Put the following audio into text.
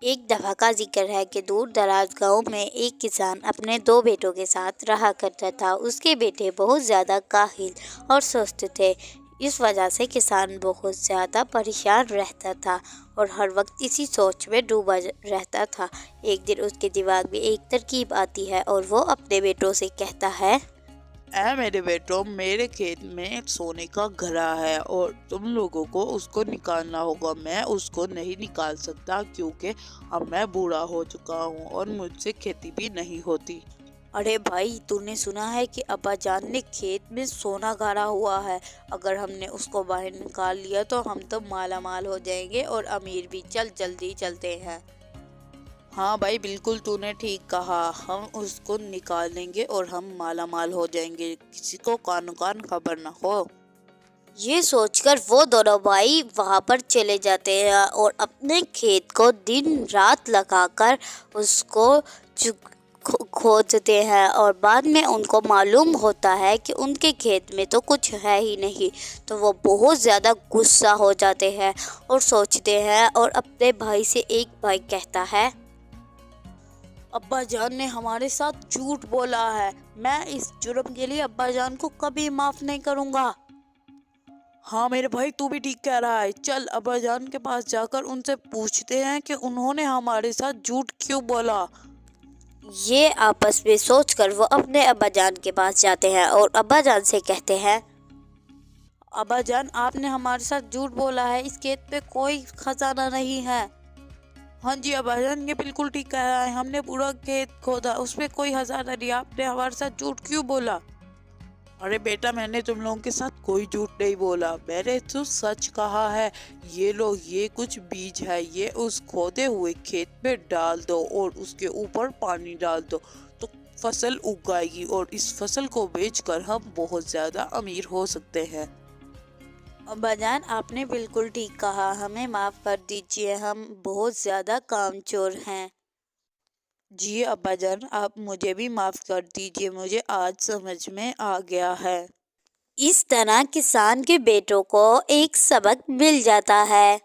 ایک دفعہ کا ذکر ہے کہ دور دراز گاؤں میں ایک کسان اپنے دو بیٹوں کے ساتھ رہا کرتا تھا۔ اس کے بیٹے بہت زیادہ کاہل اور سست تھے۔ اس وجہ سے کسان بہت زیادہ پریشان رہتا تھا اور ہر وقت اسی سوچ میں ڈوبا رہتا تھا۔ ایک دن اس کے دماغ میں ایک ترکیب آتی ہے اور وہ اپنے بیٹوں سے کہتا ہے، اے میرے بیٹوں، میرے کھیت میں سونے کا گھڑا ہے اور تم لوگوں کو اس کو نکالنا ہوگا۔ میں اس کو نہیں نکال سکتا کیونکہ اب میں بوڑھا ہو چکا ہوں اور مجھ سے کھیتی بھی نہیں ہوتی۔ ارے بھائی، تو نے سنا ہے کہ ابا جان نے کھیت میں سونا گاڑا ہوا ہے؟ اگر ہم نے اس کو باہر نکال لیا تو ہم تو مالا مال ہو جائیں گے اور امیر بھی۔ چل جلدی چلتے ہیں۔ ہاں بھائی، بالکل تو نے ٹھیک کہا، ہم اس کو نکال لیں گے اور ہم مالا مال ہو جائیں گے، کسی کو کانو کان خبر نہ ہو۔ یہ سوچ کر وہ دونوں بھائی وہاں پر چلے جاتے ہیں اور اپنے کھیت کو دن رات لگا کر اس کو کھودتے ہیں، اور بعد میں ان کو معلوم ہوتا ہے کہ ان کے کھیت میں تو کچھ ہے ہی نہیں۔ تو وہ بہت زیادہ غصہ ہو جاتے ہیں اور سوچتے ہیں، اور اپنے بھائی سے ایک بھائی کہتا ہے، ابا جان نے ہمارے ساتھ جھوٹ بولا ہے، میں اس جرم کے لیے ابا جان کو کبھی معاف نہیں کروں گا۔ ہاں میرے بھائی، تو بھی ٹھیک کہہ رہا ہے، چل ابا جان کے پاس جا کر ان سے پوچھتے ہیں کہ انہوں نے ہمارے ساتھ جھوٹ کیوں بولا۔ یہ آپس میں سوچ کر وہ اپنے ابا جان کے پاس جاتے ہیں اور ابا جان سے کہتے ہیں، ابا جان، آپ نے ہمارے ساتھ جھوٹ بولا ہے، اس کھیت پہ کوئی خزانہ نہیں ہے۔ ہاں جی ابا جان، یہ بالکل ٹھیک کہہ رہا ہے، ہم نے پورا کھیت کھودا، اس پہ کوئی خزانہ نہیں، آپ نے ہمارے ساتھ جھوٹ کیوں بولا؟ ارے بیٹا، میں نے تم لوگوں کے ساتھ کوئی جھوٹ نہیں بولا، میں نے تو سچ کہا ہے۔ یہ لو، یہ کچھ بیج ہے، یہ اس کھودے ہوئے کھیت میں ڈال دو اور اس کے اوپر پانی ڈال دو تو فصل اگائے گی، اور اس فصل کو بیچ کر ہم بہت زیادہ امیر ہو سکتے ہیں۔ ابا جان، آپ نے بالکل ٹھیک کہا، ہمیں معاف کر دیجیے، ہم بہت زیادہ کام چور ہیں۔ جی ابا جان، آپ مجھے بھی معاف کر دیجیے، مجھے آج سمجھ میں آ گیا ہے۔ اس طرح کسان کے بیٹوں کو ایک سبق مل جاتا ہے۔